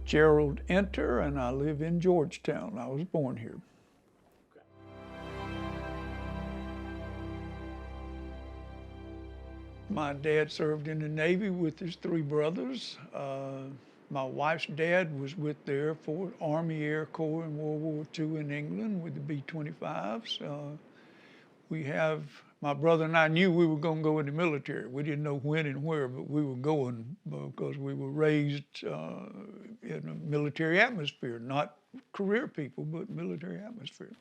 Gerald Enter, and I live in Georgetown. I was born here. My dad served in the Navy with his three brothers. My wife's dad was with the Air Force, Army Air Corps in World War II in England with the B-25s. We have, my brother and I knew we were going to go in the military. We didn't know when and where, but we were going because we were raised in a military atmosphere, not career people, but military atmosphere.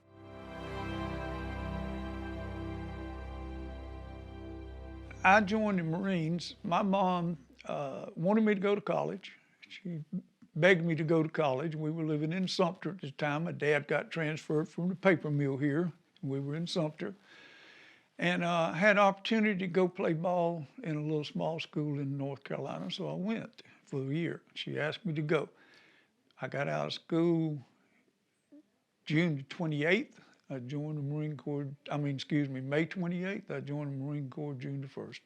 I joined the Marines. My mom wanted me to go to college. She begged me to go to college. We were living in Sumter at the time. My dad got transferred from the paper mill here. We were in Sumter. And I had opportunity to go play ball in a little small school in North Carolina, so I went for a year. She asked me to go. I got out of school June 28th. I joined the Marine Corps, May 28th. I joined the Marine Corps June the 1st.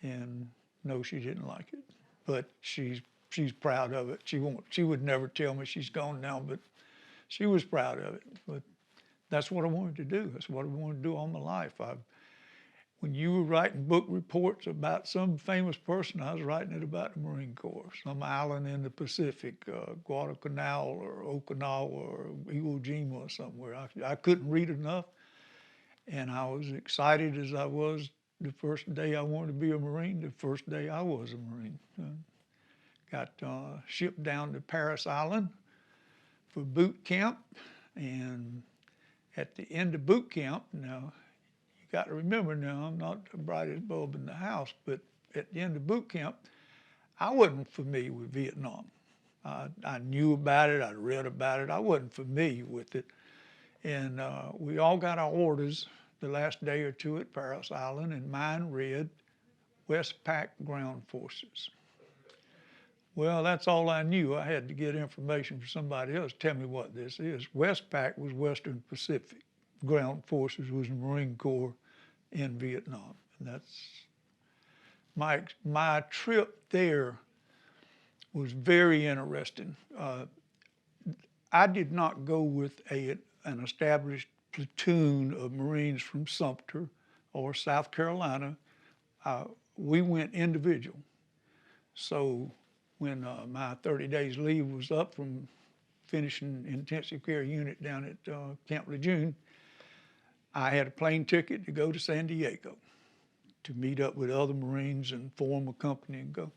And no, she didn't like it, but she's proud of it. She would never tell me she's gone now, but she was proud of it. But that's what I wanted to do. That's what I wanted to do all my life. When you were writing book reports about some famous person, I was writing it about the Marine Corps, some island in the Pacific, Guadalcanal or Okinawa or Iwo Jima or somewhere. I couldn't read enough, and I was excited as I was the first day I wanted to be a Marine, the first day I was a Marine. Got shipped down to Parris Island for boot camp, and at the end of boot camp, now, you got to remember now, I'm not the brightest bulb in the house, but at the end of boot camp, I wasn't familiar with Vietnam. I knew about it, I read about it, I wasn't familiar with it. And we all got our orders the last day or two at Parris Island, and mine read Westpac Ground Forces. Well, that's all I knew. I had to get information from somebody else. Tell me what this is. Westpac was Western Pacific. Ground Forces was the Marine Corps in Vietnam. And that's my trip there was very interesting. I did not go with an established platoon of Marines from Sumter or South Carolina. We went individual. So when my 30 days leave was up from finishing intensive care unit down at Camp Lejeune, I had a plane ticket to go to San Diego to meet up with other Marines and form a company and go.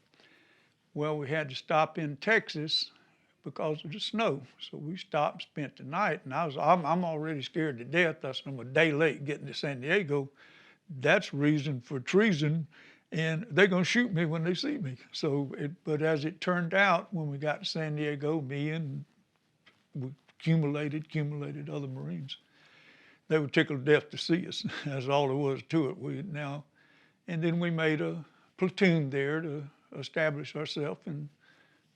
Well, we had to stop in Texas because of the snow. So we stopped, spent the night, and I'm already scared to death. I'm a day late getting to San Diego. That's reason for treason, and they're going to shoot me when they see me. But as it turned out, when we got to San Diego, me and we accumulated other Marines. They were tickled to death to see us. That's all there was to it. And then we made a platoon there to establish ourselves and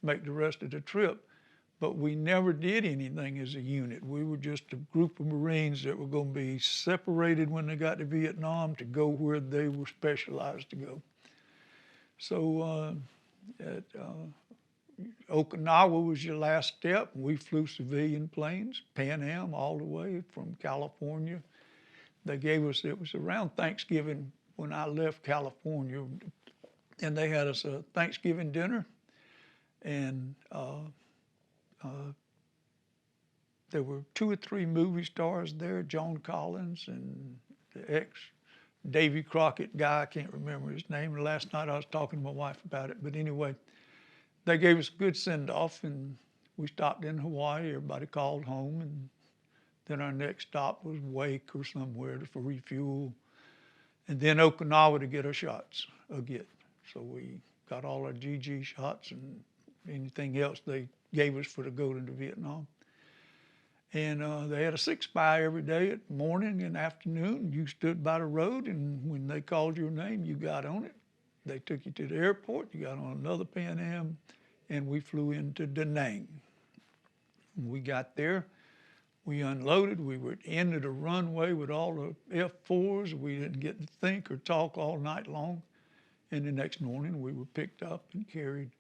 make the rest of the trip. but we never did anything as a unit. We were just a group of Marines that were going to be separated when they got to Vietnam to go where they were specialized to go. So at Okinawa was your last step. We flew civilian planes, Pan Am, all the way from California. They gave us, it was around Thanksgiving when I left California, and they had us a Thanksgiving dinner, and there were 2 or 3 movie stars there, Joan Collins and the ex-Davy Crockett guy, I can't remember his name. Last night I was talking to my wife about it, but anyway, they gave us a good send-off, and we stopped in Hawaii. Everybody called home, and then our next stop was Wake or somewhere to refuel, and then Okinawa to get our shots again. So we got all our GG shots and anything else they gave us for to go into Vietnam. And they had a 6-by every day at morning and afternoon. You stood by the road, and when they called your name, you got on it. They took you to the airport. You got on another Pan Am, and we flew into Da Nang. When we got there, we unloaded. We were at the end of the runway with all the F-4s. We didn't get to think or talk all night long. And the next morning, we were picked up and carried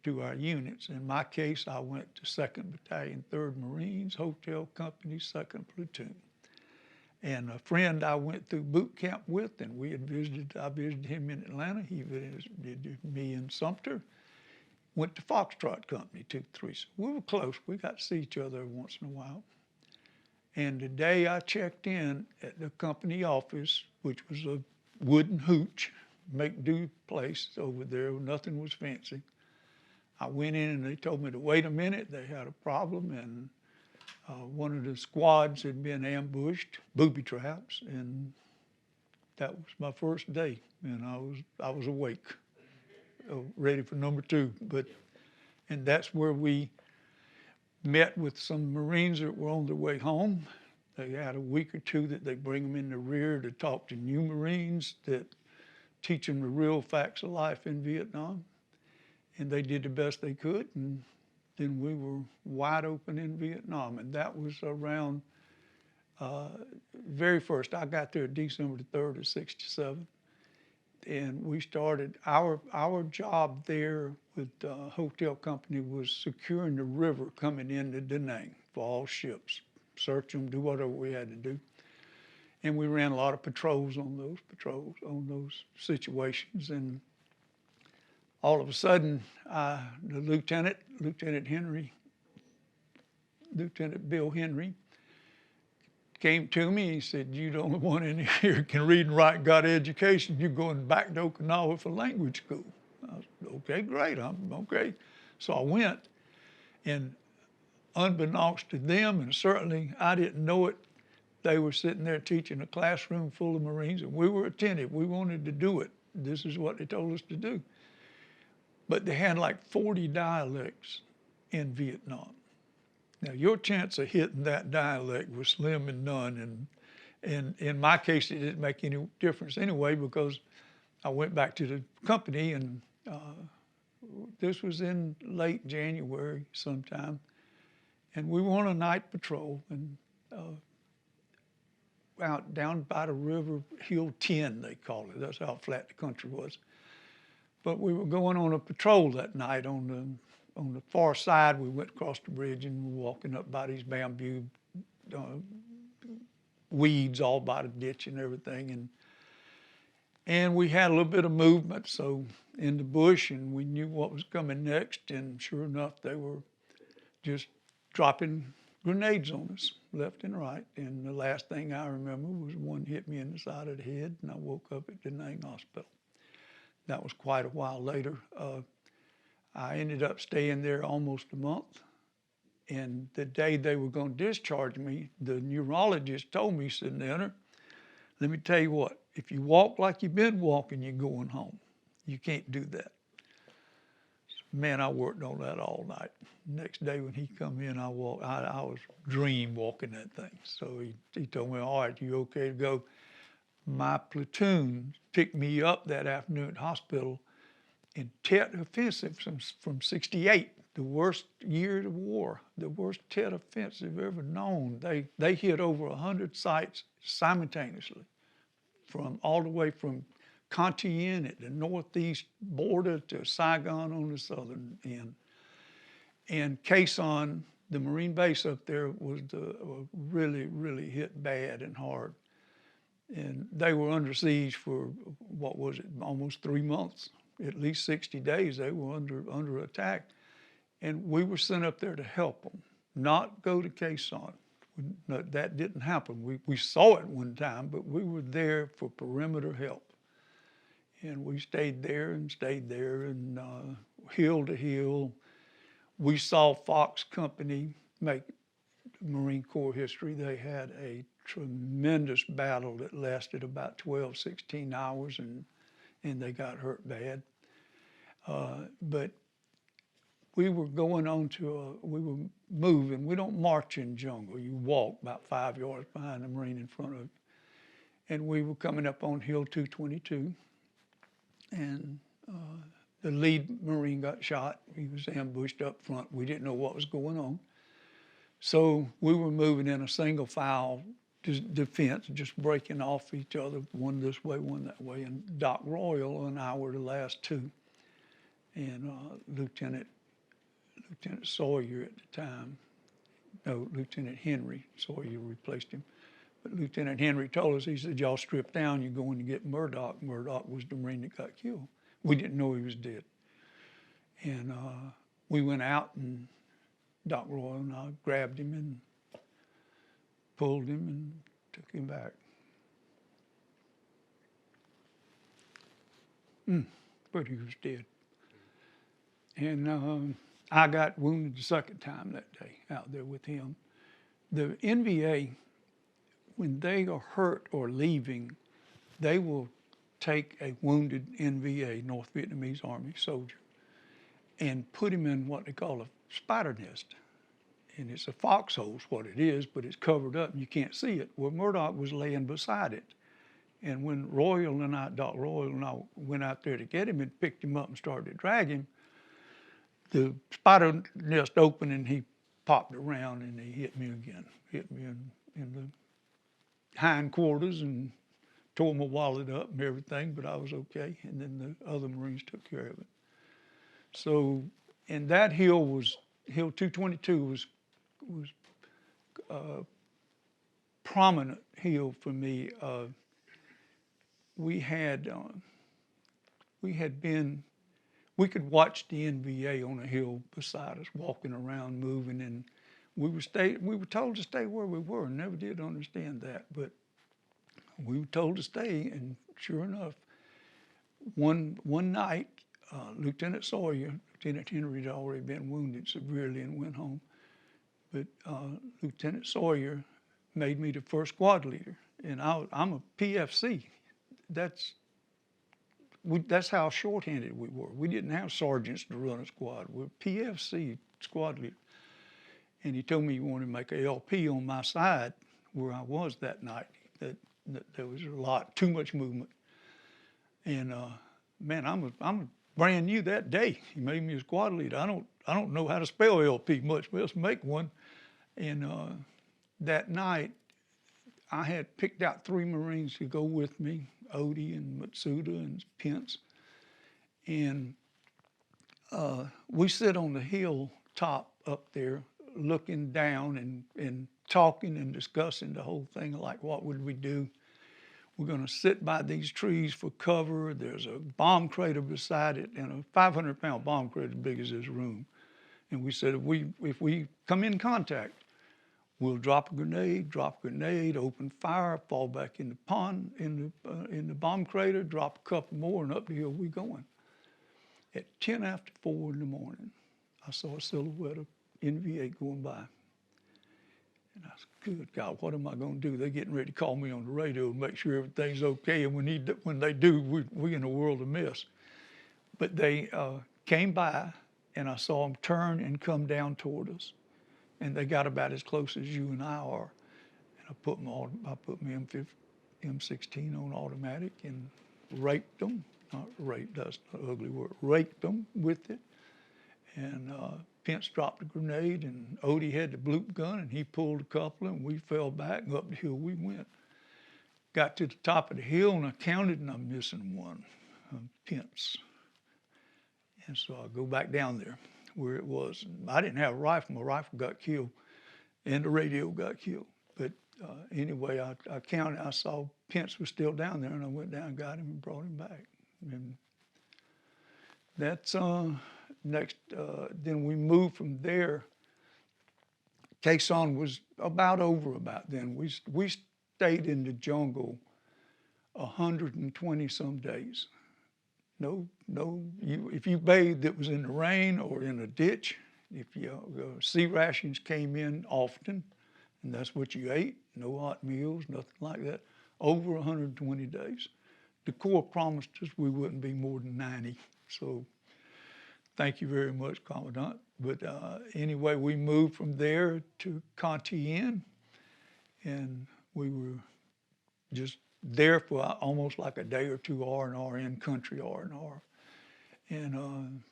to our units. In my case, I went to 2nd Battalion, 3rd Marines, Hotel Company, 2nd Platoon. And a friend I went through boot camp with, and I visited him in Atlanta. He visited me in Sumter. Went to Foxtrot Company, 2-3. So we were close. We got to see each other every once in a while. And the day I checked in at the company office, which was a wooden hooch, make-do place over there, nothing was fancy. I went in and they told me to wait a minute. They had a problem, and one of the squads had been ambushed, booby traps, and that was my first day. And I was awake, ready for number 2. And that's where we met with some Marines that were on their way home. They had a week or 2 that they bring them in the rear to talk to new Marines that teach them the real facts of life in Vietnam. And they did the best they could, and then we were wide open in Vietnam. And that was around very first. I got there December the 3rd of '67. And we started, our job there with the hotel company was securing the river coming into Da Nang for all ships. Search them, do whatever we had to do. And we ran a lot of patrols on those situations. And all of a sudden, the Lieutenant Bill Henry, came to me. He said, "You're the only one in here who can read and write, got education. You're going back to Okinawa for language school." I said, "Okay, great. I'm okay." So I went, and unbeknownst to them, and certainly I didn't know it, they were sitting there teaching a classroom full of Marines, and we were attentive. We wanted to do it. This is what they told us to do. But they had like 40 dialects in Vietnam. Now, your chance of hitting that dialect was slim and none, and in my case, it didn't make any difference anyway, because I went back to the company, and this was in late January sometime, and we were on a night patrol, and out down by the river, Hill 10, they call it. That's how flat the country was. But we were going on a patrol that night on the far side. We went across the bridge and we were walking up by these bamboo weeds all by the ditch and everything. And we had a little bit of movement, so in the bush, and we knew what was coming next. And sure enough, they were just dropping grenades on us left and right. And the last thing I remember was one hit me in the side of the head, and I woke up at Da Nang Hospital. That was quite a while later. I ended up staying there almost a month. And the day they were going to discharge me, the neurologist told me, he said, "Enter, let me tell you what, if you walk like you've been walking, you're going home. You can't do that." Man, I worked on that all night. Next day when he come in, I was dream walking that thing. So he told me, "All right, you okay to go?" My platoon picked me up that afternoon at the hospital in Tet Offensive from 68. the worst year of war, the worst Tet offense they've ever known. They hit over 100 sites simultaneously, from all the way from Cantillon at the northeast border to Saigon on the southern end. And Quezon, the Marine base up there, was really, really hit bad and hard. And they were under siege for, what was it, almost 3 months, at least 60 days. They were under attack. And we were sent up there to help them, not go to Quezon. No, that didn't happen. We saw it one time, but we were there for perimeter help. And we stayed there and hill to hill. We saw Fox Company make Marine Corps history. They had a tremendous battle that lasted about 12, 16 hours, and they got hurt bad. But we were going on to, we were moving. We don't march in jungle. You walk about 5 yards behind the Marine in front of you. And we were coming up on Hill 222, and the lead Marine got shot. He was ambushed up front. We didn't know what was going on. So we were moving in a single file defense, just breaking off each other, one this way, one that way. And Doc Royal and I were the last two. And Lieutenant Sawyer at the time, no, Lieutenant Henry Sawyer replaced him. But Lieutenant Henry told us, he said, y'all strip down, you're going to get Murdoch. Murdoch was the Marine that got killed. We didn't know he was dead. And we went out, and Doc Royal and I grabbed him and pulled him and took him back. But he was dead. And I got wounded the second time that day out there with him. The NVA, when they are hurt or leaving, they will take a wounded NVA, North Vietnamese Army soldier, and put him in what they call a spider nest. And it's a foxhole is what it is, but it's covered up and you can't see it. Well, Murdoch was laying beside it. And when Doc Royal and I went out there to get him and picked him up and started to drag him, the spider nest opened and he popped around and he hit me again. Hit me in the hindquarters and tore my wallet up and everything, but I was okay. And then the other Marines took care of it. So, and that hill was, Hill 222 was prominent hill for me. We could watch the NVA on a hill beside us, walking around, moving, and we were told to stay where we were. Never did understand that, but we were told to stay, and sure enough, one night, Lieutenant Sawyer, Lieutenant Henry had already been wounded severely and went home, but Lieutenant Sawyer made me the first squad leader, and I'm a PFC. That's how shorthanded we were. We didn't have sergeants to run a squad. We're PFC squad leader. And he told me he wanted to make a LP on my side where I was that night, that there was too much movement. And man, I'm brand new that day. He made me a squad leader. I don't know how to spell LP much, but let's make one. And that night, I had picked out 3 Marines to go with me, Odie and Matsuda and Pence. And we sit on the hilltop up there looking down and talking and discussing the whole thing, like what would we do? We're gonna sit by these trees for cover. There's a bomb crater beside it, and a 500-pound bomb crater as big as this room. And we said, if we come in contact, we'll drop a grenade, open fire, fall back in the pond, in the bomb crater, drop a couple more, and up the hill we going. At 10 after 4 in the morning, I saw a silhouette of NVA going by. And I said, good God, what am I going to do? They're getting ready to call me on the radio and make sure everything's okay. And when they do, we in a world of mess. But they came by, and I saw them turn and come down toward us. And they got about as close as you and I are. And I put my M16 on automatic and raped them. Not raped, that's an ugly word. Raped them with it. And Pence dropped a grenade, and Odie had the bloop gun, and he pulled a couple, and we fell back, and up the hill we went. Got to the top of the hill, and I counted, and I'm missing one, Pence. And so I go back down there where it was. I didn't have a rifle. My rifle got killed, and the radio got killed. But anyway, I counted. I saw Pence was still down there, and I went down and got him and brought him back. And that's next. Then we moved from there. Quezon was about over about then. We stayed in the jungle 120 some days. No, if you bathed, it was in the rain or in a ditch. If sea rations came in often, and that's what you ate, no hot meals, nothing like that, over 120 days. The Corps promised us we wouldn't be more than 90, so thank you very much, Commandant. But anyway, we moved from there to Cantien, and we were just there for almost like a day or two, R&R in country R&R. And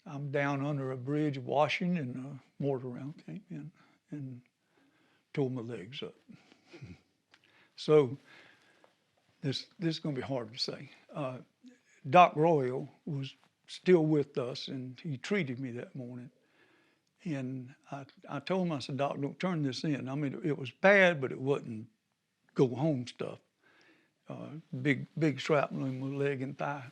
I'm down under a bridge washing, and a mortar round came in and tore my legs up. So this is going to be hard to say. Doc Royal was still with us, and he treated me that morning. And I told him, I said, Doc, don't turn this in. I mean, it was bad, but it wasn't go home stuff. Big shrapnel in my leg and thigh.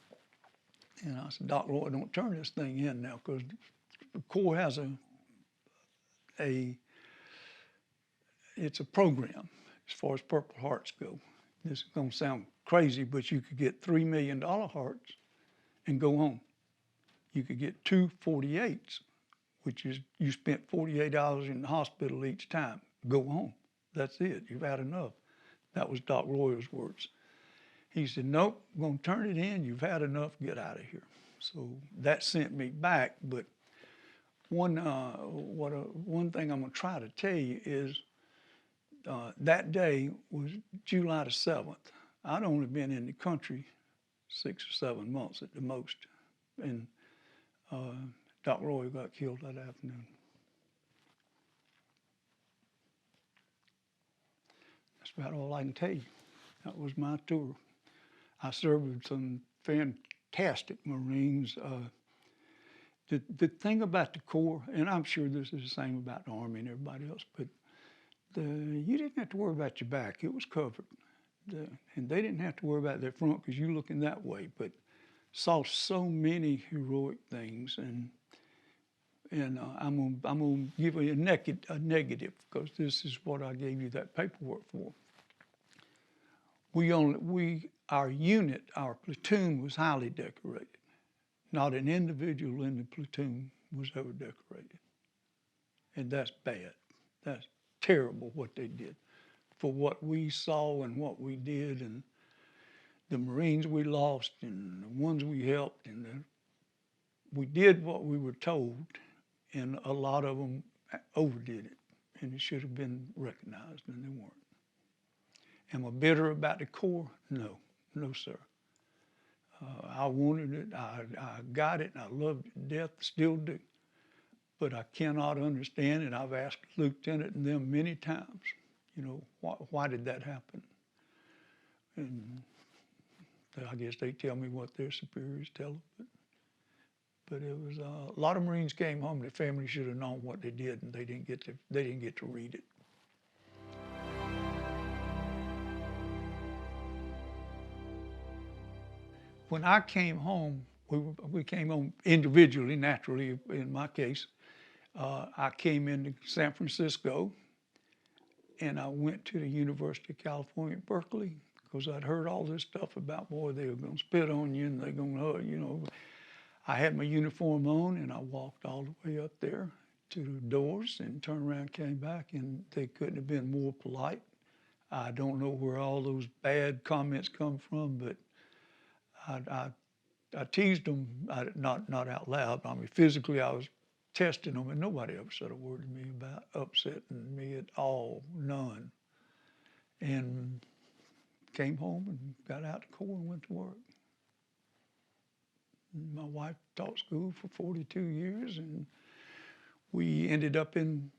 And I said, Doc Roy, don't turn this thing in now, because the Corps has it's a program as far as Purple Hearts go. This is going to sound crazy, but you could get $3 million hearts and go home. You could get 2 48s, which is you spent 48 hours in the hospital each time. Go home. That's it. You've had enough. That was Doc Royal's words. He said, nope, I'm going to turn it in. You've had enough. Get out of here. So that sent me back. But one thing I'm going to try to tell you is that day was July the 7th. I'd only been in the country 6 or 7 months at the most. And Doc Roy got killed that afternoon. That's about all I can tell you. That was my tour. I served with some fantastic Marines. The thing about the Corps, and I'm sure this is the same about the Army and everybody else, but you didn't have to worry about your back. It was covered. And they didn't have to worry about their front because you're looking that way, but saw so many heroic things. And I'm gonna give you a negative, because this is what I gave you that paperwork for. Our unit, our platoon was highly decorated. Not an individual in the platoon was ever decorated. And that's bad. That's terrible what they did. For what we saw and what we did, and the Marines we lost and the ones we helped, and we did what we were told, and a lot of them overdid it, and it should have been recognized, and they weren't. Am I bitter about the Corps? No, sir. I wanted it, I got it, and I loved it to death, still do. But I cannot understand it. I've asked Lieutenant and them many times, why did that happen? And I guess they tell me what their superiors tell them. But it was a lot of Marines came home. Their family should have known what they did, and they didn't get to read it. When I came home, we came home individually, naturally, in my case. I came into San Francisco, and I went to the University of California, Berkeley, because I'd heard all this stuff about, boy, they were going to spit on you, and they're going to, I had my uniform on, and I walked all the way up there to the doors and turned around, came back, and they couldn't have been more polite. I don't know where all those bad comments come from, but I teased them, not out loud. I mean, physically, I was testing them, and nobody ever said a word to me about upsetting me at all, none. And came home and got out the Corps and went to work. My wife taught school for 42 years, and We ended up in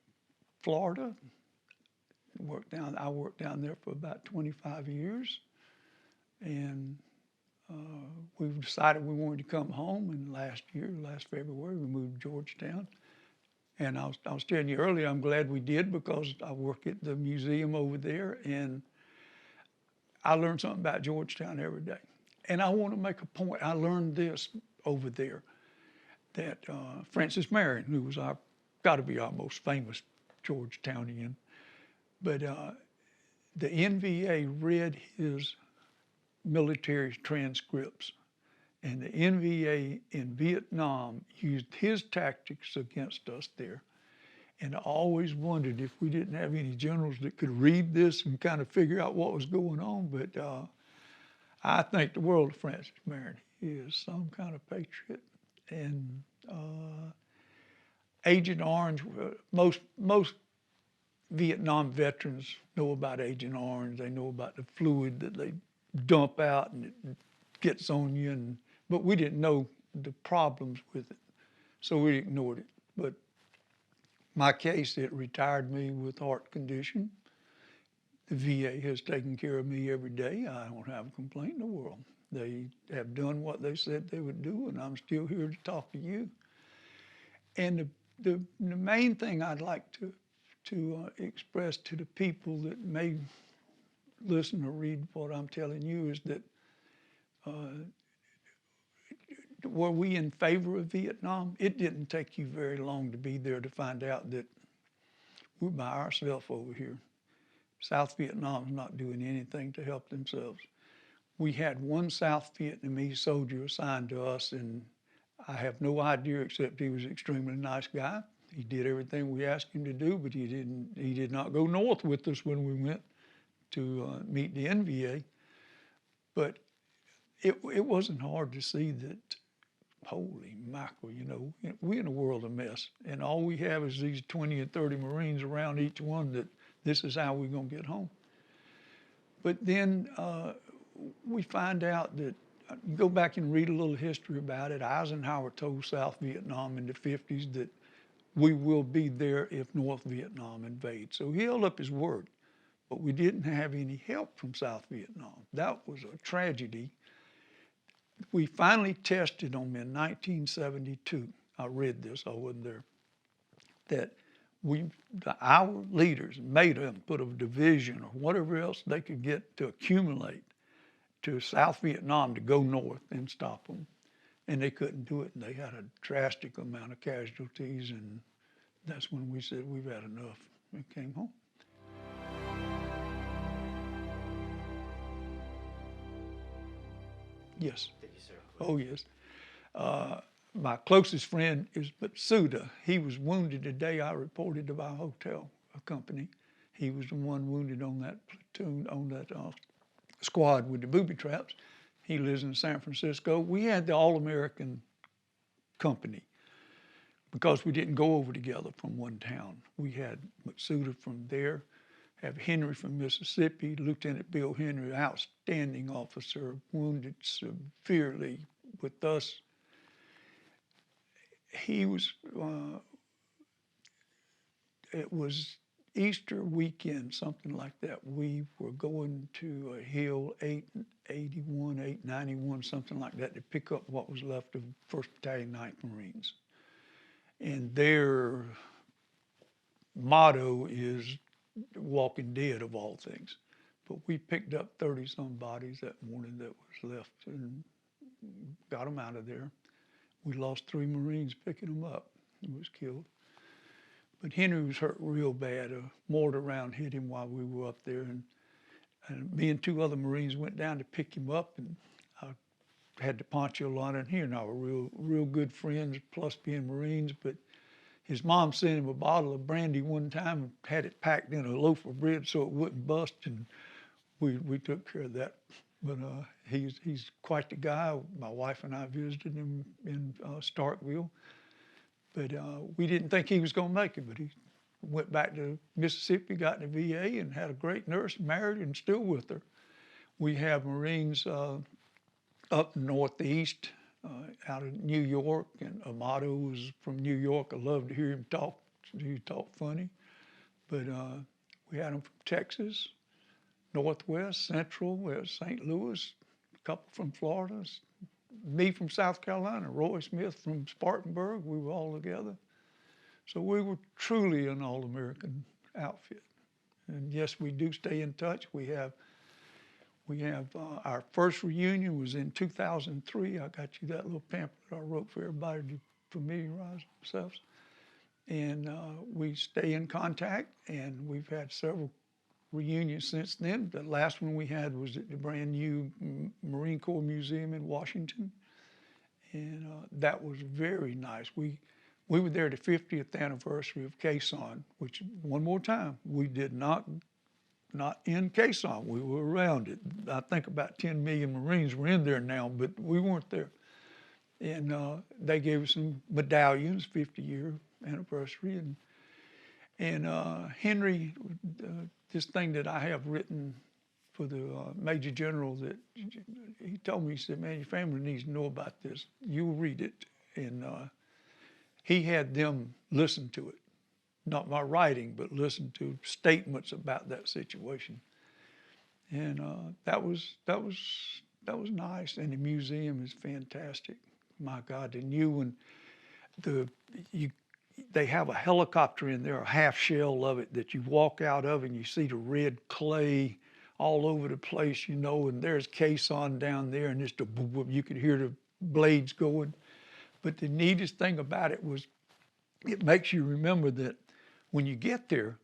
Florida. I worked down there for about 25 years, and we decided we wanted to come home. And last February, we moved to Georgetown. And I was telling you earlier, I'm glad we did, because I work at the museum over there, and I learned something about Georgetown every day. And I want to make a point. I learned this over there, that Francis Marion, who was got to be our most famous Georgetownian, but the NVA read his military transcripts, and the NVA in Vietnam used his tactics against us there. And I always wondered if we didn't have any generals that could read this and kind of figure out what was going on. But I think the world of Francis Marion. He is some kind of patriot. And Agent Orange, most Vietnam veterans know about Agent Orange. They know about the fluid that they dump out and it gets on you. But we didn't know the problems with it, so we ignored it. But my case, it retired me with heart condition. The VA has taken care of me every day. I don't have a complaint in the world. They have done what they said they would do, and I'm still here to talk to you. And the main thing I'd like to express to the people that may listen or read what I'm telling you is that were we in favor of Vietnam? It didn't take you very long to be there to find out that we're by ourselves over here. South Vietnam's not doing anything to help themselves. We had one South Vietnamese soldier assigned to us, and I have no idea except he was an extremely nice guy. He did everything we asked him to do, but he did not go north with us when we went to meet the NVA. But it wasn't hard to see that, holy mackerel, we're in a world of mess. And all we have is these 20 and 30 Marines around each one that this is how we're going to get home. But then we find out that, go back and read a little history about it. Eisenhower told South Vietnam in the 50s that we will be there if North Vietnam invades. So he held up his word. But we didn't have any help from South Vietnam. That was a tragedy. We finally tested them in 1972. I read this, I wasn't there. That our leaders made them put a division or whatever else they could get to accumulate to South Vietnam to go north and stop them. And they couldn't do it, and they had a drastic amount of casualties, and that's when we said, we've had enough, and came home. Yes. Did you serve? Oh, yes. My closest friend is Matsuda. He was wounded the day I reported to our hotel company. He was the one wounded on that platoon, on that squad with the booby traps. He lives in San Francisco. We had the All-American company because we didn't go over together from one town. We had Matsuda from there, have Henry from Mississippi, Lieutenant Bill Henry, outstanding officer, wounded severely with us. He was, it was Easter weekend, something like that. We were going to a hill, 881, 891, something like that, to pick up what was left of 1st Battalion, 9th Marines. And their motto is Walking Dead of all things. But we picked up 30-some bodies that morning that was left and got them out of there. We lost 3 Marines picking them up. He was killed. But Henry was hurt real bad. A mortar round hit him while we were up there. And me and 2 other Marines went down to pick him up, and I had to Poncho Lana, and he and I were real good friends, plus being Marines. But his mom sent him a bottle of brandy one time and had it packed in a loaf of bread so it wouldn't bust, and we took care of that. But he's quite the guy. My wife and I visited him in Starkville. But we didn't think he was going to make it, but he went back to Mississippi, got in the VA, and had a great nurse, married, and still with her. We have Marines up northeast, out of New York, and Amato is from New York. I love to hear him talk He talked funny. But we had them from Texas, Northwest, Central, St. Louis, a couple from Florida, me from South Carolina, Roy Smith from Spartanburg. We were all together. So we were truly an all-American outfit. And yes, we do stay in touch. We have our first reunion was in 2003. I got you that little pamphlet I wrote for everybody to familiarize themselves. And we stay in contact, and we've had several reunions since then. The last one we had was at the brand new Marine Corps Museum in Washington, and that was very nice. We were there the 50th anniversary of Quezon, which, one more time, we did not in Quezon. We were around it. I think about 10 million Marines were in there now, but we weren't there. And they gave us some medallions, 50-year anniversary, and Henry, this thing that I have written for the Major General, that he told me, he said, man, your family needs to know about this. You'll read it. And he had them listen to it, not my writing, but listen to statements about that situation. And that was nice. And the museum is fantastic. My God, the new one, they have a helicopter in there, a half shell of it that you walk out of, and you see the red clay all over the place, you know, and there's Quezon down there, and just you could hear the blades going. But the neatest thing about it was it makes you remember that when you get there,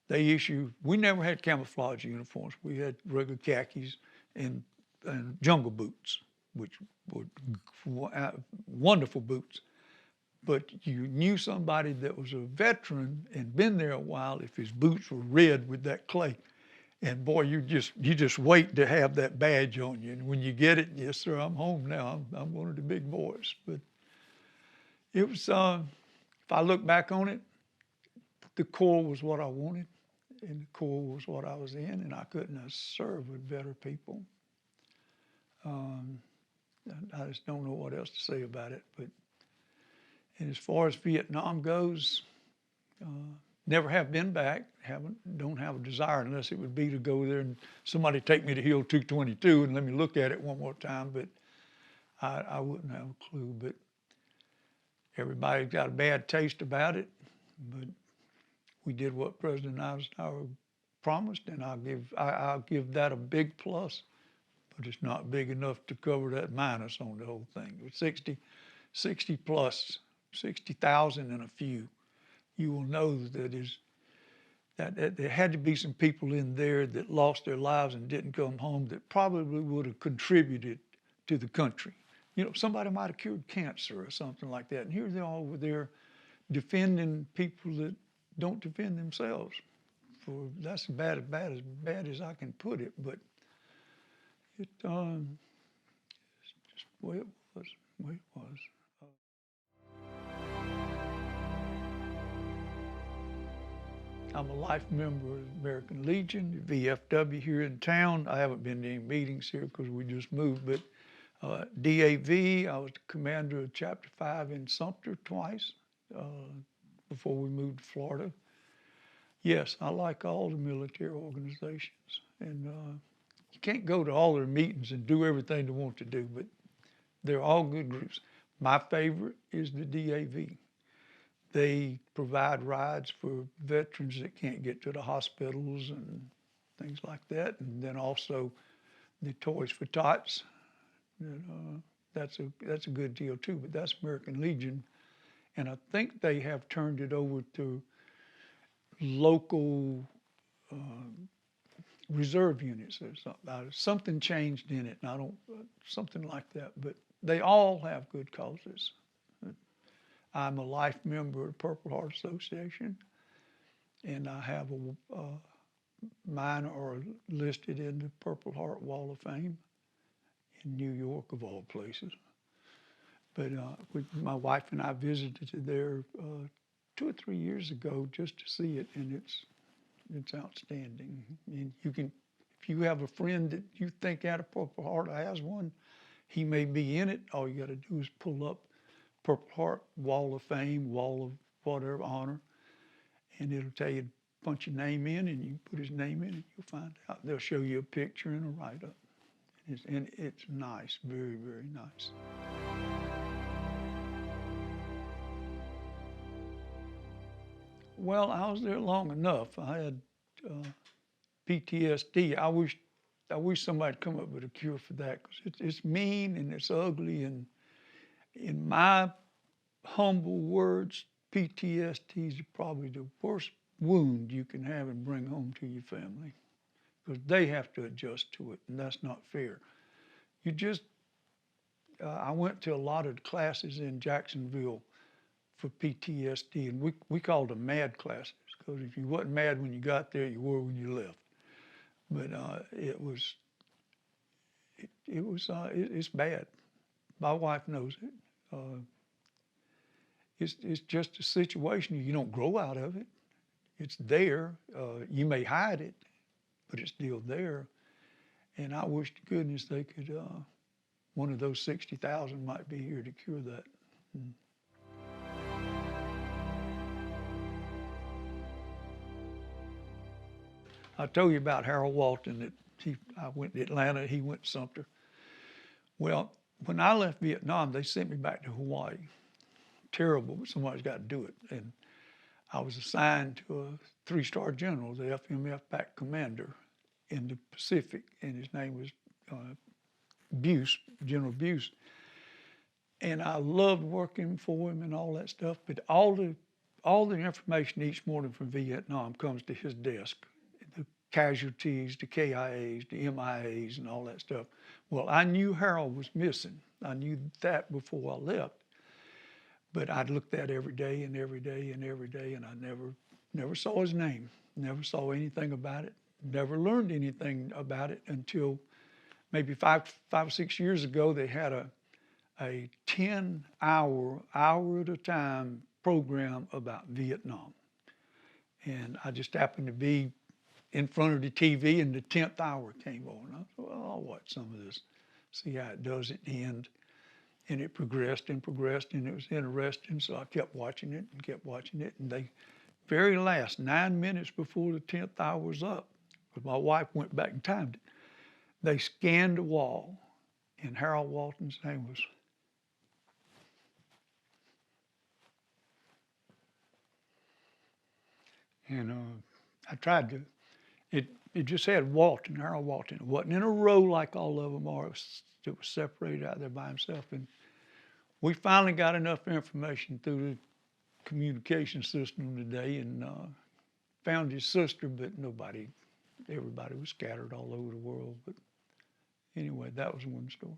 we never had camouflage uniforms. We had regular khakis and jungle boots, which were wonderful boots. But you knew somebody that was a veteran and been there a while if his boots were red with that clay. And boy, you just wait to have that badge on you. And when you get it, yes, sir, I'm home now. I'm one of the big boys. But it was, if I look back on it, the Corps was what I wanted, and the Corps was what I was in, and I couldn't have served with better people. I just don't know what else to say about it. But and as far as Vietnam goes, never have been back. Don't have a desire unless it would be to go there and somebody take me to Hill 222 and let me look at it one more time. But I wouldn't have a clue. But everybody's got a bad taste about it. But we did what President Eisenhower promised, and I'll give that a big plus. But it's not big enough to cover that minus on the whole thing. With 60 plus, 60,000 and a few, you will know that there had to be some people in there that lost their lives and didn't come home that probably would have contributed to the country. You know, somebody might have cured cancer or something like that. And here they are over there defending people that don't defend themselves. That's about as bad as I can put it. But it's just the way it was. I'm a life member of the American Legion, the VFW here in town. I haven't been to any meetings here because we just moved, but DAV, I was the commander of Chapter 5 in Sumter twice before we moved to Florida. Yes, I like all the military organizations, and you can't go to all their meetings and do everything they want to do, but they're all good groups. My favorite is the DAV. They provide rides for veterans that can't get to the hospitals and things like that. And then also the Toys for Tots. That's a good deal too, but that's American Legion. And I think they have turned it over to local reserve units or something. Something changed in it, and something like that. But they all have good causes. I'm a life member of the Purple Heart Association, and I have mine are listed in the Purple Heart Wall of Fame in New York, of all places. But my wife and I visited there 2 or 3 years ago just to see it, and it's outstanding. And if you have a friend that you think out of Purple Heart has one, he may be in it. All you got to do is pull up Purple Heart Wall of Fame, Wall of whatever honor, and it'll tell you to punch your name in, and you put his name in, and you'll find out. They'll show you a picture and a write-up. And it's nice, very, very nice. Well, I was there long enough. I had PTSD. I wish somebody'd come up with a cure for that, because it's mean and it's ugly. And in my humble words, PTSD is probably the worst wound you can have and bring home to your family, because they have to adjust to it, and that's not fair. You just, I went to a lot of classes in Jacksonville for PTSD, and we called them MAD classes, because if you wasn't mad when you got there, you were when you left. But it's bad. My wife knows it. It's just a situation. You don't grow out of it. It's there. You may hide it, but it's still there. And I wish to goodness they could, one of those 60,000 might be here to cure that. I told you about Harold Walton, that I went to Atlanta, he went to Sumter. Well, when I left Vietnam, they sent me back to Hawaii. Terrible, but somebody's got to do it. And I was assigned to a 3-star general, the FMF PAC commander in the Pacific, and his name was Buse, General Buse. And I loved working for him and all that stuff, but all the information each morning from Vietnam comes to his desk. The casualties, the KIAs, the MIAs, and all that stuff. Well, I knew Harold was missing. I knew that before I left. But I'd looked at every day and every day and every day, and I never saw his name, never saw anything about it, never learned anything about it until maybe five or 6 years ago. They had a 10-hour, hour at a time program about Vietnam. And I just happened to be in front of the TV, and the 10th hour came on. I thought, well, I'll watch some of this, see how it does at the end. And it progressed and progressed, and it was interesting, so I kept watching it and kept watching it. And they, very last, 9 minutes before the 10th hour was up, because my wife went back and timed it, they scanned the wall, and Harold Walton's name was. And I tried to, it just had Walton, Harold Walton. It wasn't in a row like all of them are. It was separated out there by himself. And we finally got enough information through the communication system today, and found his sister, but everybody was scattered all over the world. But anyway, that was one story.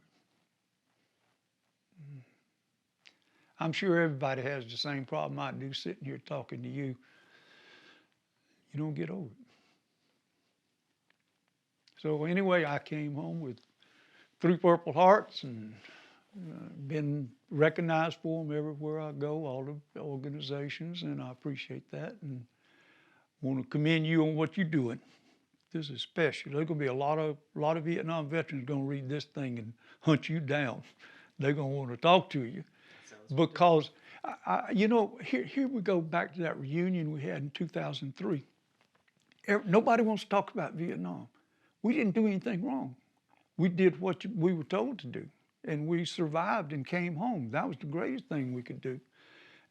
I'm sure everybody has the same problem I do sitting here talking to you. You don't get over it. So anyway, I came home with 3 Purple Hearts, and been recognized for them everywhere I go, all the organizations, and I appreciate that, and want to commend you on what you're doing. This is special. There's going to be a lot of Vietnam veterans going to read this thing and hunt you down. They're going to want to talk to you, because here we go back to that reunion we had in 2003. Nobody wants to talk about Vietnam. We didn't do anything wrong. We did what we were told to do, and we survived and came home. That was the greatest thing we could do.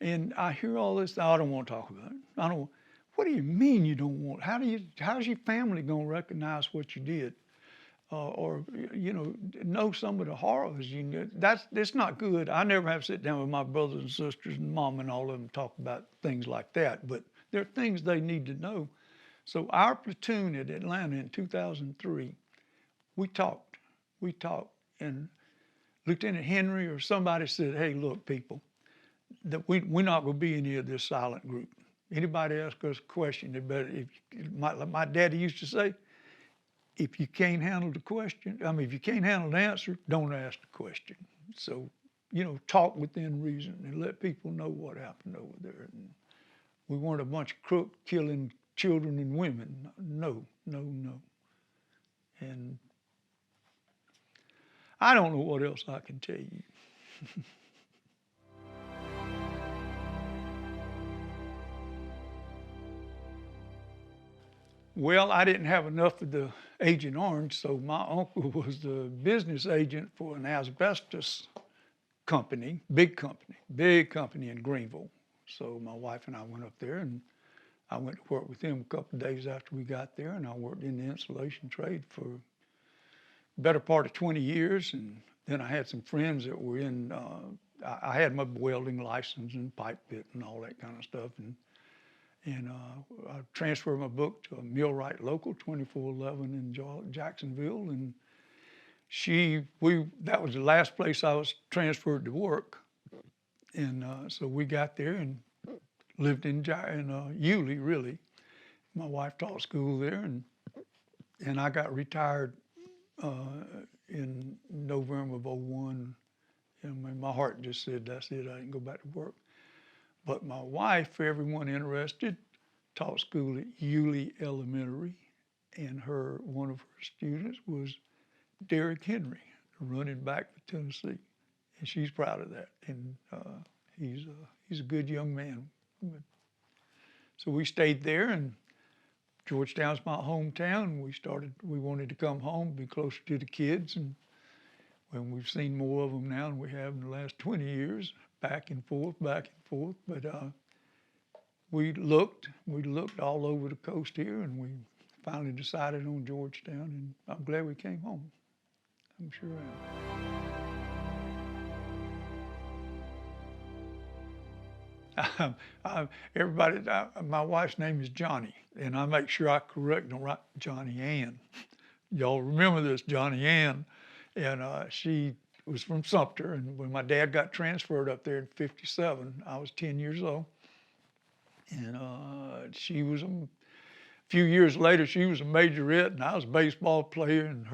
And I hear all this, I don't want to talk about it. What do you mean you don't want? How's your family going to recognize what you did? Or know some of the horrors you know? That's not good. I never have to sit down with my brothers and sisters and mom and all of them talk about things like that, but there are things they need to know. So our platoon at Atlanta in 2003, we talked, and Lieutenant Henry or somebody said, hey, look, people, that we're not going to be any of this silent group. Anybody ask us a question, they better, like my daddy used to say, if you can't handle the question, if you can't handle the answer, don't ask the question. So, talk within reason and let people know what happened over there. And we weren't a bunch of crooks killing children and women. No. And I don't know what else I can tell you. Well, I didn't have enough of the Agent Orange, so my uncle was the business agent for an asbestos big company in Greenville. So my wife and I went up there, and I went to work with him a couple of days after we got there, and I worked in the insulation trade for the better part of 20 years. And then I had some friends that were in, I had my welding license and pipe fit and all that kind of stuff. And I transferred my book to a millwright local, 2411 in Jacksonville, and that was the last place I was transferred to work. And so we got there and lived in Yulee, really. My wife taught school there, and I got retired in November of '01. And my heart just said, that's it, I didn't go back to work. But my wife, for everyone interested, taught school at Yulee Elementary, and one of her students was Derrick Henry, running back for Tennessee, and she's proud of that. And he's a good young man. So we stayed there, and Georgetown's my hometown. We wanted to come home, be closer to the kids, and when we've seen more of them now than we have in the last 20 years, back and forth. But we looked all over the coast here, and we finally decided on Georgetown, and I'm glad we came home. I'm sure I am. My wife's name is Johnny, and I make sure I correct them right. Johnny Ann. Y'all remember this, Johnny Ann, and she was from Sumter, and when my dad got transferred up there in '57, I was 10 years old, and she was a few years later, she was a majorette, and I was a baseball player, and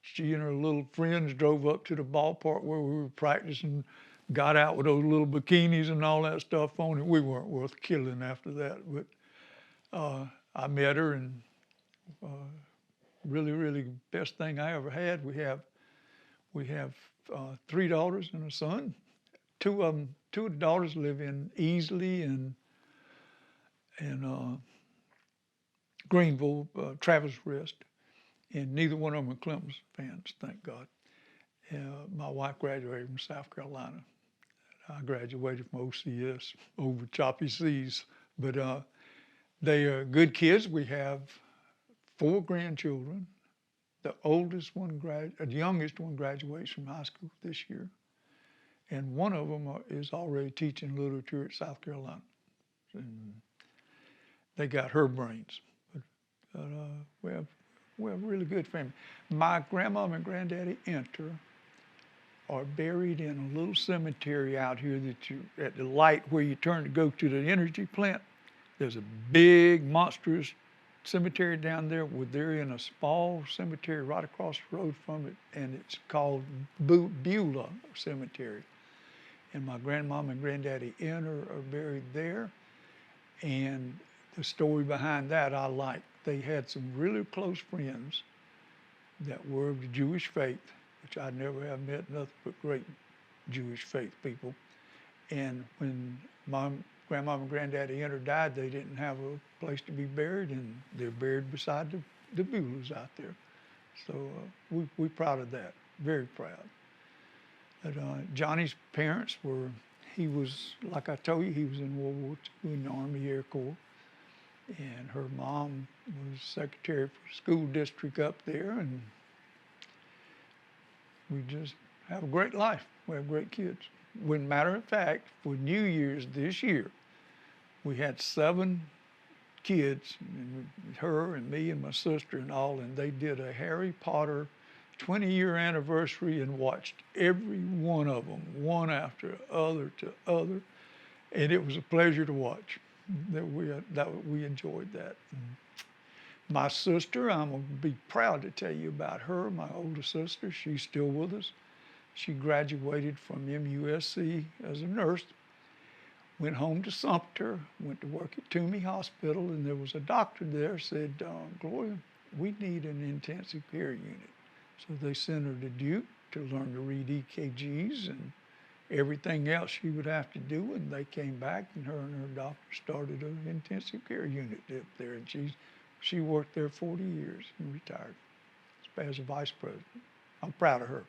she and her little friends drove up to the ballpark where we were practicing, got out with those little bikinis and all that stuff on it. We weren't worth killing after that, but I met her, and really best thing I ever had. We have 3 daughters and a son. Two of the daughters live in Easley and Greenville, Travis Rest, and neither one of them are Clemson fans, thank God. My wife graduated from South Carolina. I graduated from OCS over choppy seas, but they are good kids. We have 4 grandchildren. The youngest one graduates from high school this year, and one of them is already teaching literature at South Carolina. And they got her brains. But we have a really good family. My grandmom and granddaddy Enter are buried in a little cemetery out here at the light where you turn to go to the energy plant. There's a big, monstrous cemetery down there. They're in a small cemetery right across the road from it, and it's called Beulah Cemetery. And my grandmom and granddaddy Enter are buried there. And the story behind that I like. They had some really close friends that were of the Jewish faith, which I never have met nothing but great Jewish faith people. And when my grandmom and granddaddy Enter died, they didn't have a place to be buried, and they're buried beside the Beulahs out there. So we're proud of that, very proud. But Johnny's parents he was, like I told you, he was in World War II in the Army Air Corps. And her mom was secretary for the school district up there, and we just have a great life. We have great kids. When matter of fact, for New Year's this year, we had 7 kids, and her and me and my sister and all, and they did a Harry Potter 20-year anniversary and watched every one of them, one after other to other, and it was a pleasure to watch. We enjoyed that. My sister, I'm going to be proud to tell you about her, my older sister. She's still with us. She graduated from MUSC as a nurse, went home to Sumter, went to work at Toomey Hospital, and there was a doctor there said, Gloria, we need an intensive care unit. So they sent her to Duke to learn to read EKGs and everything else she would have to do, and they came back, and her doctor started an intensive care unit up there, and she's She worked there 40 years and retired as a vice president. I'm proud of her.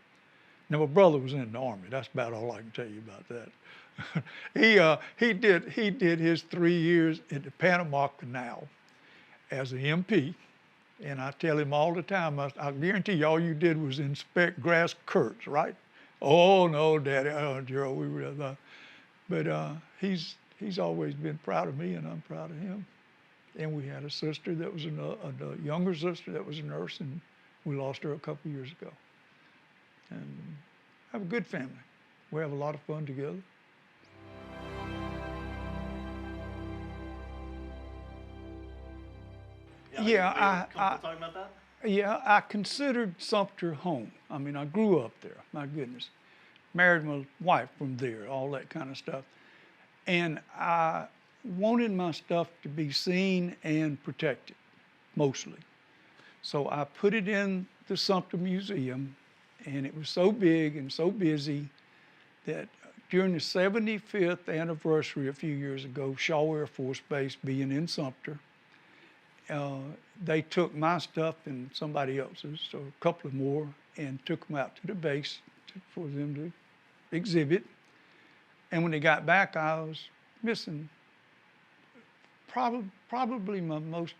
Now, my brother was in the Army. That's about all I can tell you about that. He did his 3 years in the Panama Canal as an MP. And I tell him all the time, I guarantee you, all you did was inspect grass skirts, right? Oh, no, Daddy, oh, Gerald, we really, but he's always been proud of me, and I'm proud of him. And we had a sister that was a younger sister that was a nurse, and we lost her a couple years ago. And I have a good family. We have a lot of fun together. Yeah, talking about that? Yeah, I considered Sumter home. I mean, I grew up there, my goodness. Married my wife from there, all that kind of stuff. And I wanted my stuff to be seen and protected, mostly. So I put it in the Sumter Museum, and it was so big and so busy that during the 75th anniversary a few years ago, Shaw Air Force Base being in Sumter, they took my stuff and somebody else's, so a couple of more, and took them out to the base for them to exhibit. And when they got back, I was missing probably my most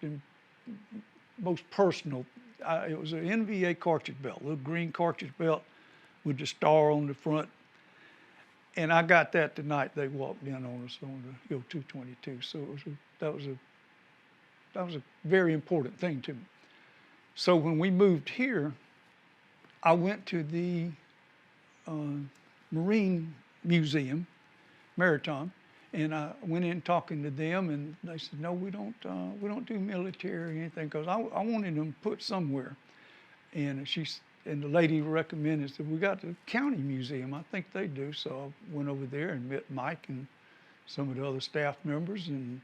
personal. It was an NVA cartridge belt, a little green cartridge belt with the star on the front. And I got that the night they walked in on us on the Hill 222. So that was a very important thing to me. So when we moved here, I went to the Marine Museum, Maritime, and I went in talking to them, and they said, no, we don't do military or anything, because I wanted them put somewhere. And the lady recommended, said, we got the county museum, I think they do. So I went over there and met Mike and some of the other staff members and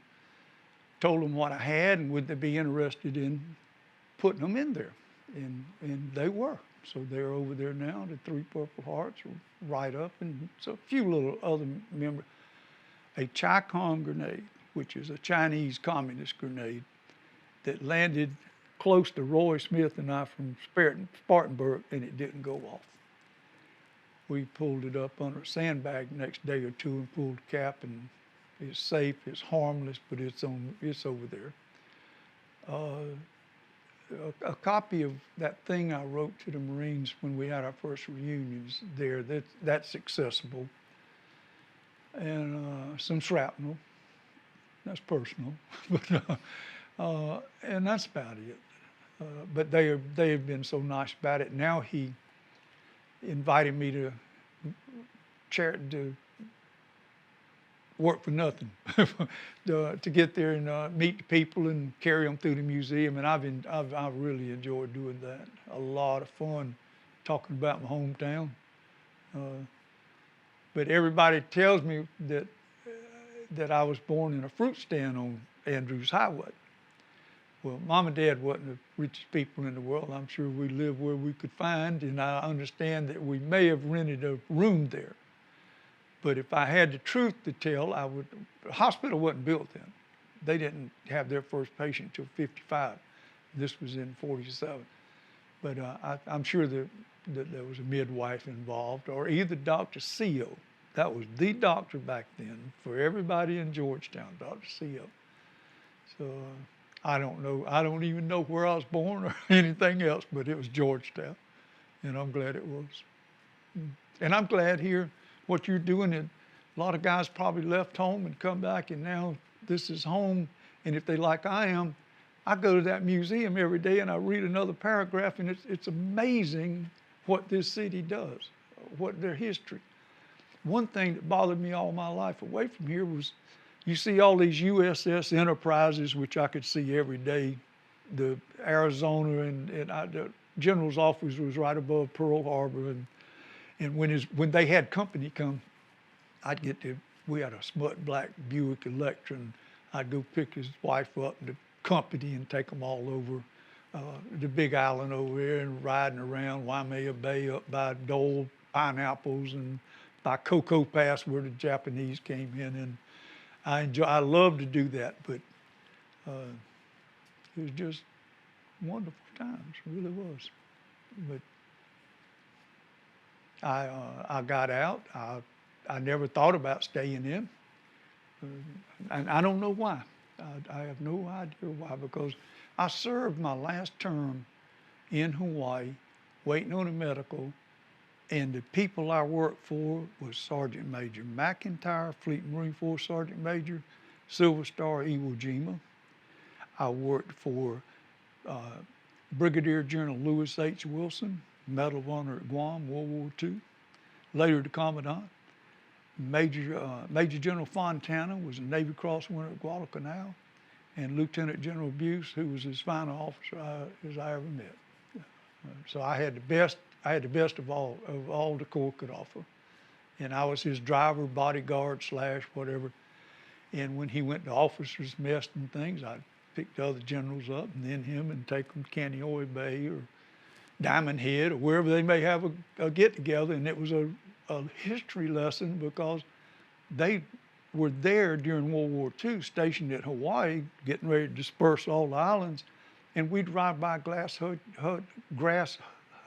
told them what I had and would they be interested in putting them in there. And they were. So they're over there now, the 3 Purple Hearts, right up, and so a few little other members. A Chi-Com grenade, which is a Chinese communist grenade that landed close to Roy Smith and I from Spartanburg, and it didn't go off. We pulled it up under a sandbag the next day or two and pulled the cap, and it's safe, it's harmless, but it's over there. A copy of that thing I wrote to the Marines when we had our first reunions there, that's accessible. And some shrapnel, that's personal, and that's about it. But they have been so nice about it. Now he invited me to work for nothing, to get there and meet the people and carry them through the museum. And I've really enjoyed doing that. A lot of fun talking about my hometown. But everybody tells me that I was born in a fruit stand on Andrews Highway. Well, Mom and Dad wasn't the richest people in the world. I'm sure we lived where we could find, and I understand that we may have rented a room there. But if I had the truth to tell, the hospital wasn't built then. They didn't have their first patient until 55. This was in 47. But I'm sure that there was a midwife involved, or either Dr. Co. That was the doctor back then for everybody in Georgetown, Dr. Co. So I don't know. I don't even know where I was born or anything else, but it was Georgetown, and I'm glad it was. And I'm glad here what you're doing. A lot of guys probably left home and come back, and now this is home. And if they like I am, I go to that museum every day and I read another paragraph, and it's amazing what this city does, what their history. One thing that bothered me all my life away from here was you see all these USS Enterprises, which I could see every day. The Arizona and the general's office was right above Pearl Harbor, and when they had company come, we had a smut black Buick Electra, and I'd go pick his wife up in the company and take them all over the big island over there and riding around Waimea Bay up by Dole Pineapples and by Cocoa Pass where the Japanese came in. And I love to do that, but It was just wonderful times, it really was. But I got out. I never thought about staying in, and I don't know why. I have no idea why, because I served my last term in Hawaii, waiting on a medical, and the people I worked for was Sergeant Major McIntyre, Fleet Marine Force Sergeant Major, Silver Star Iwo Jima. I worked for Brigadier General Lewis H. Wilson, Medal of Honor at Guam, World War II, later the Commandant. Major General Fontana was a Navy Cross winner at Guadalcanal, and Lieutenant General Buse, who was his final officer as I ever met. So I had the best. I had the best of all the Corps could offer, and I was his driver, bodyguard / whatever. And when he went to officers' mess and things, I'd pick the other generals up and then him and take them to Kaneohe Bay or Diamond Head or wherever they may have a get-together. And it was a history lesson because they were there during World War II, stationed at Hawaii, getting ready to disperse all the islands. And we'd ride by grass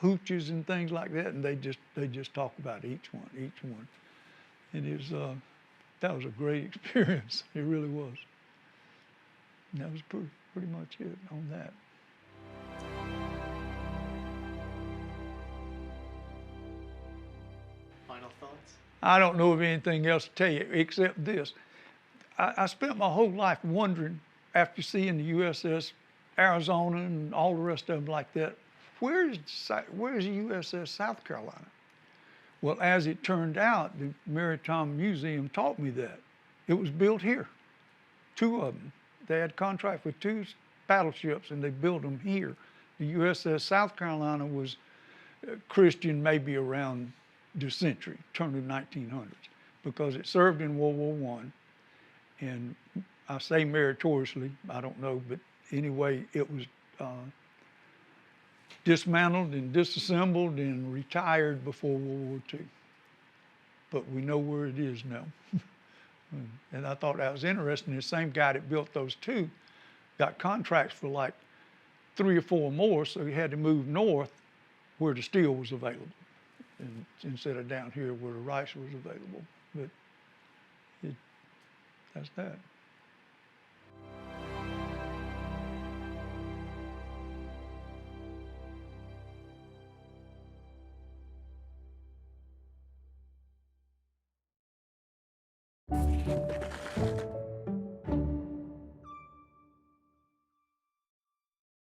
hooches and things like that, and they just talk about each one. And it was, that was a great experience. It really was. And that was pretty much it on that. Final thoughts? I don't know of anything else to tell you except this. I spent my whole life wondering, after seeing the USS Arizona and all the rest of them like that, where's the USS South Carolina? Well, as it turned out, the Maritime Museum taught me that. It was built here, 2 of them. They had contract with 2 battleships and they built them here. The USS South Carolina was Christian maybe around the century, turn of the 1900s, because it served in World War I. And I say meritoriously, I don't know, but anyway, it was dismantled and disassembled and retired before World War II. But we know where it is now. And I thought that was interesting. The same guy that built those 2 got contracts for like 3 or 4 more, so he had to move north where the steel was available, and instead of down here where the rice was available. But that's that.